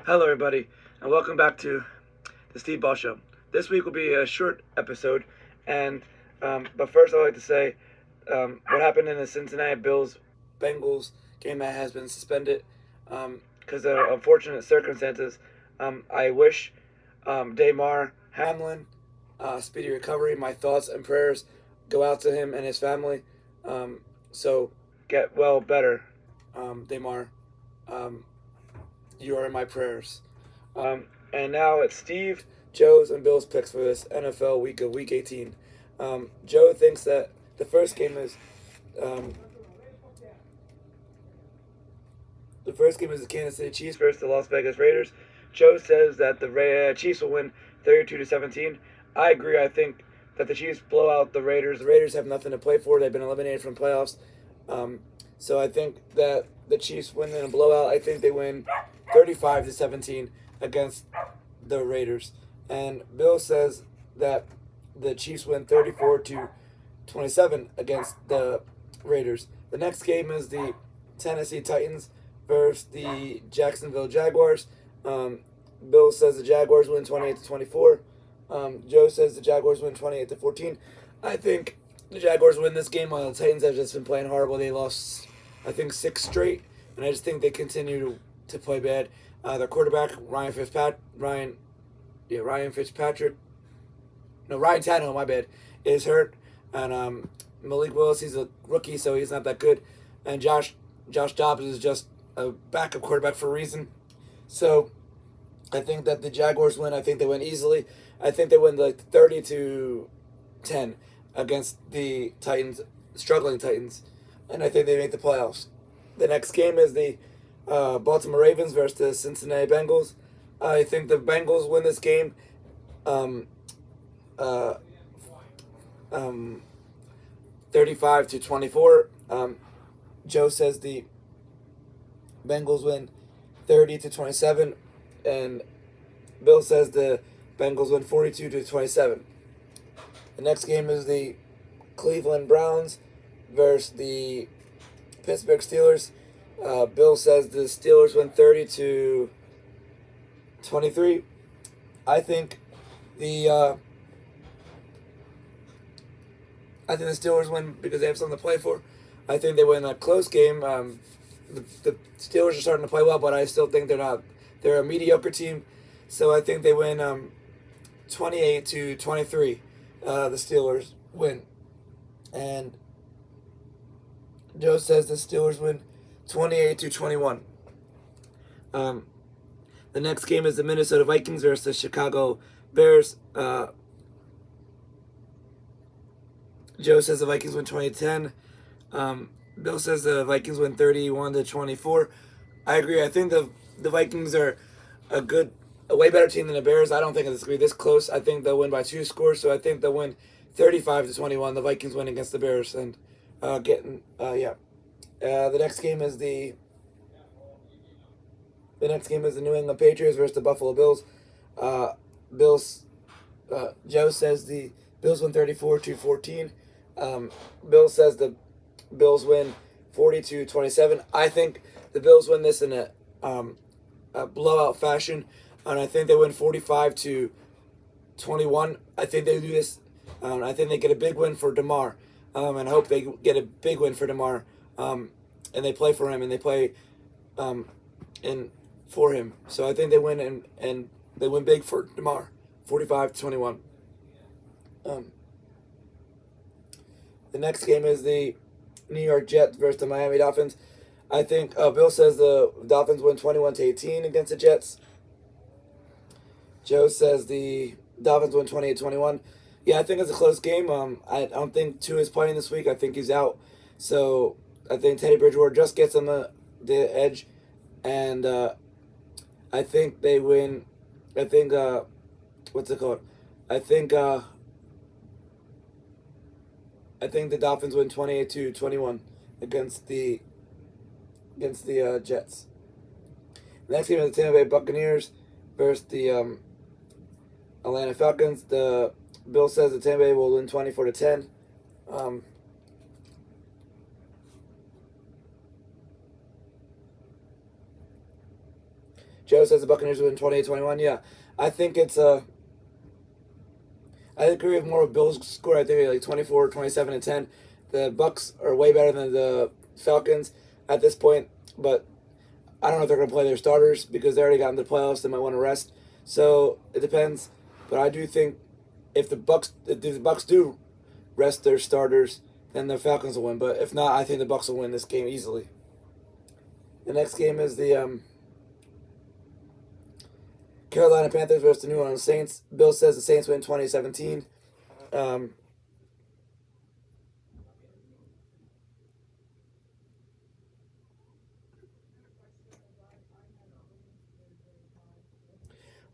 Hello, everybody, and welcome back to the Steve Ball Show. This week will be a short episode, and but first I'd like to say what happened in the Cincinnati Bills Bengals game that has been suspended because of unfortunate circumstances. I wish Damar Hamlin speedy recovery. My thoughts and prayers go out to him and his family. So get well better, Damar. You are in my prayers. And now it's Steve, Joe's, and Bill's picks for this NFL week of Week 18. Joe thinks that the first game is the Kansas City Chiefs versus the Las Vegas Raiders. Joe says that the Chiefs will win 32-17. I agree. I think that the Chiefs blow out the Raiders. The Raiders have nothing to play for. They've been eliminated from playoffs. So I think that the Chiefs win in a blowout. I think they win 35-17 against the Raiders. And Bill says that the Chiefs win 34-27 against the Raiders. The next game is the Tennessee Titans versus the Jacksonville Jaguars. Bill says the Jaguars win 28-24. Joe says the Jaguars win 28-14. I think the Jaguars win this game. The Titans have just been playing horrible. They lost, I think, 6 straight, and I just think they continue to play bad. Their quarterback, Ryan Tannehill, my bad, is hurt, and Malik Willis, he's a rookie, so he's not that good, and Josh Dobbs is just a backup quarterback for a reason. So I think that the Jaguars win. I think they win easily. I think they win like 30-10 against the Titans, struggling Titans, and I think they make the playoffs. The next game is the Baltimore Ravens versus the Cincinnati Bengals. I think the Bengals win this game 35-24. Joe says the Bengals win 30-27, and Bill says the Bengals win 42-27. The next game is the Cleveland Browns versus the Pittsburgh Steelers. Bill says the Steelers win 30-23. I think the Steelers win because they have something to play for. I think they win a close game. The Steelers are starting to play well, but I still think they're not. They're a mediocre team, so I think they win 28-23. The Steelers win, and Joe says the Steelers win 28-21. The next game is the Minnesota Vikings versus the Chicago Bears. Joe says the Vikings win 20-10. Bill says the Vikings win 31-24. I agree. I think the Vikings are a way better team than the Bears. I don't think it's going to be this close. I think they'll win by 2 scores, so I think they'll win 35-21. The Vikings win against the Bears, and the next game is the New England Patriots versus the Buffalo Bills. Joe says the Bills win 34-14. Bill says the Bills win 42-27. I think the Bills win this in a blowout fashion, and I think they win 45-21. I think they do this. I think they get a big win for DeMar, and I hope they get a big win for DeMar. And they play for him, and they play for him. So I think they win, and they win big for DeMar, 45-21. The next game is the New York Jets versus the Miami Dolphins. I think Bill says the Dolphins win 21-18 against the Jets. Joe says the Dolphins win 28-21. Yeah, I think it's a close game. I don't think Tua is playing this week. I think he's out. So I think Teddy Bridgewater just gets on the edge, and I think they win. I think what's it called? I think the Dolphins win 28-21 against the Jets. The next game is the Tampa Bay Buccaneers versus the Atlanta Falcons. The Bill says the Tampa Bay will win 24-10. Joe Joe says the Buccaneers win 28-21. Yeah, I think it's I agree with more of Bill's score. I think like 24, 27, and 10. The Bucks are way better than the Falcons at this point, but I don't know if they're going to play their starters because they already got into the playoffs. They might want to rest. So it depends. But I do think if the Bucks do rest their starters, then the Falcons will win. But if not, I think the Bucks will win this game easily. The next game is the Carolina Panthers versus the New Orleans Saints. Bill says the Saints win 2017.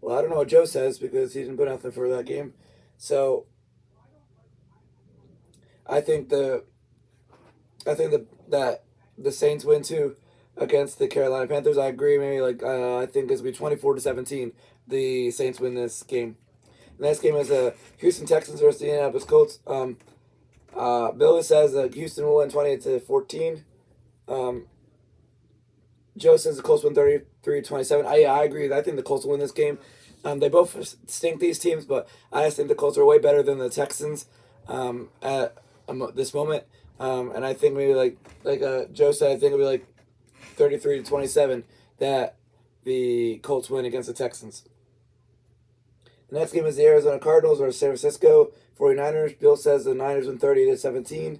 Well, I don't know what Joe says because he didn't put nothing for that game. So I think that the Saints win too against the Carolina Panthers. I agree. Maybe I think it's be 24-17. The Saints win this game. The next game is Houston Texans versus the Indianapolis Colts. Billy says that Houston will win 28-14. Joe says the Colts win 33-27. I agree. I think the Colts will win this game. They both stink, these teams, but I just think the Colts are way better than the Texans at this moment. And I think maybe like Joe said, I think it'll be like 33-27 that the Colts win against the Texans. The next game is the Arizona Cardinals versus San Francisco 49ers. Bill says the Niners win 30-17.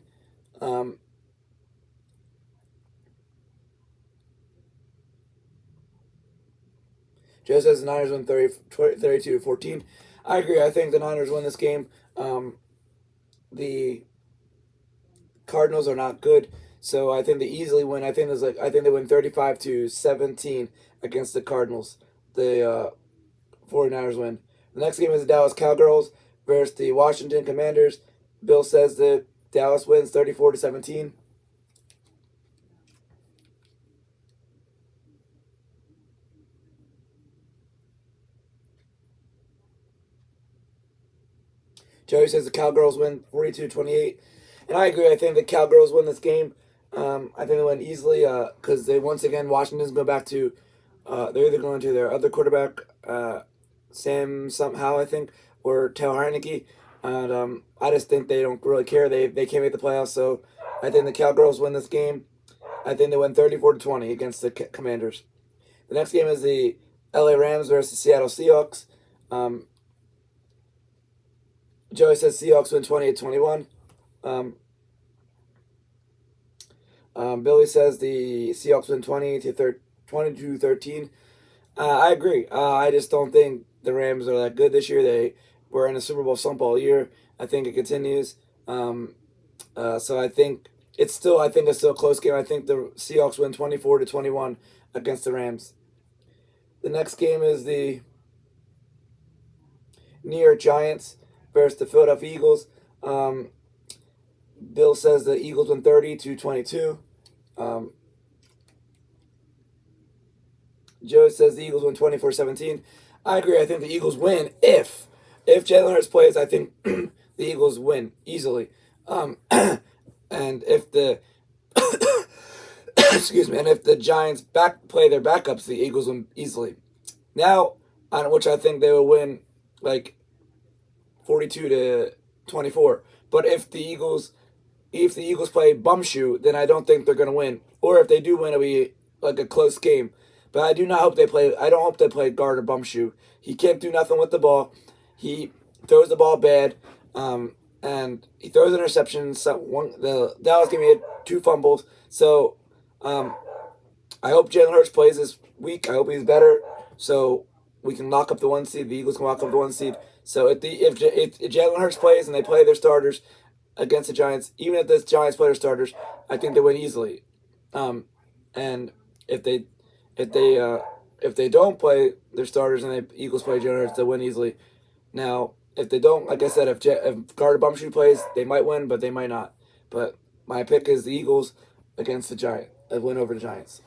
Joe says the Niners win 32-14. I agree. I think the Niners win this game. The Cardinals are not good, so I think they easily win. I think they win 35-17 against the Cardinals. The 49ers win. The next game is the Dallas Cowgirls versus the Washington Commanders. Bill says that Dallas wins 34-17. Joey says the Cowgirls win 42-28. And I agree. I think the Cowgirls win this game. I think they win easily because Washington's going back to, they're either going to their other quarterback, Sam somehow, I think, or Taylor Heineke. And I just think they don't really care. They can't make the playoffs. So I think the Cowgirls win this game. I think they win 34-20 against the Commanders. The next game is the LA Rams versus the Seattle Seahawks. Joey says Seahawks win 28-21. Billy says the Seahawks win 20-13. I agree. I just don't think the Rams are that good this year. They were in a Super Bowl slump all year. I think it continues. So I think it's still a close game. I think the Seahawks win 24-21 against the Rams. The next game is the New York Giants versus the Philadelphia Eagles. Bill says the Eagles win 30-22. Joe says the Eagles win 24-17. I agree. I think the Eagles win if Jalen Hurts plays. I think the Eagles win easily. And if the excuse me, and if the Giants play their backups, the Eagles win easily. Now, on which I think they will win like 42-24. But if the Eagles play bumshoe, then I don't think they're gonna win. Or if they do win, it'll be like a close game. But I don't hope they play guard or bumshoe. He can't do nothing with the ball. He throws the ball bad, and he throws an interception. The Dallas game, he had 2 fumbles. So I hope Jalen Hurts plays this week. I hope he's better, so we can lock up the 1 seed. The Eagles can lock up the 1 seed. So if Jalen Hurts plays and they play their starters against the Giants, even if the Giants play their starters, I think they win easily. And if they don't play their starters and the Eagles play Jalen Hurts, they win easily. Now, if they don't, like I said, if Gardner Bumshoe plays, they might win, but they might not. But my pick is the Eagles against the Giants. A win over the Giants.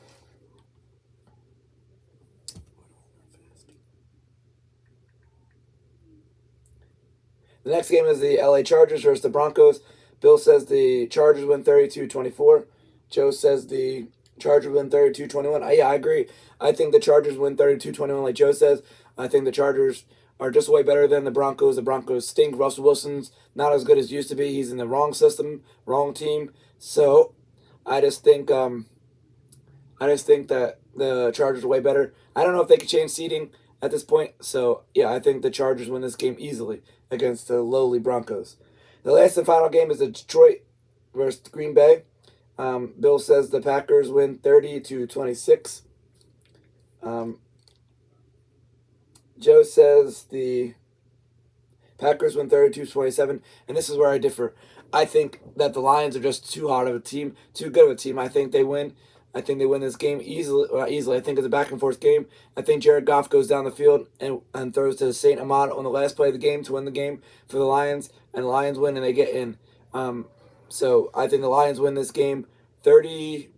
The next game is the LA Chargers versus the Broncos. Bill says the Chargers win 32-24. Joe says the Chargers win 32-21. Yeah, I agree. I think the Chargers win 32-21 like Joe says. I think the Chargers are just way better than the Broncos. The Broncos stink. Russell Wilson's not as good as used to be. He's in the wrong system, wrong team. So I just think that the Chargers are way better. I don't know if they could change seeding at this point. So yeah, I think the Chargers win this game easily against the lowly Broncos. The last and final game is the Detroit versus Green Bay. Bill says the Packers win 30-26. Joe says the Packers win 32-27, and this is where I differ. I think that the Lions are just too hot of a team, too good of a team. I think they win. I think they win this game easily. Well, not easily. I think it's a back and forth game. I think Jared Goff goes down the field and throws to Saint Ahmad on the last play of the game to win the game for the Lions, and the Lions win and they get in. So I think the Lions win this game 33.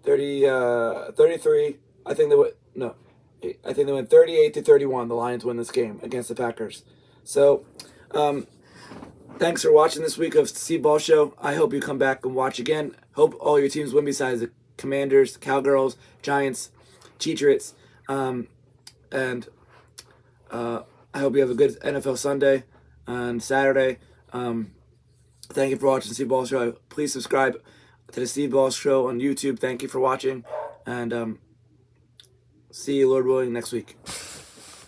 I think they win. No, I think they win 38-31. The Lions win this game against the Packers. So, thanks for watching this week of Steve Ball Show. I hope you come back and watch again. Hope all your teams win besides the Commanders, Cowgirls, Giants, Cheatriots, and I hope you have a good NFL Sunday and Saturday. Thank you for watching the Steve Ball Show. Please subscribe to the Steve Ball Show on YouTube. Thank you for watching, and see you, Lord willing, next week.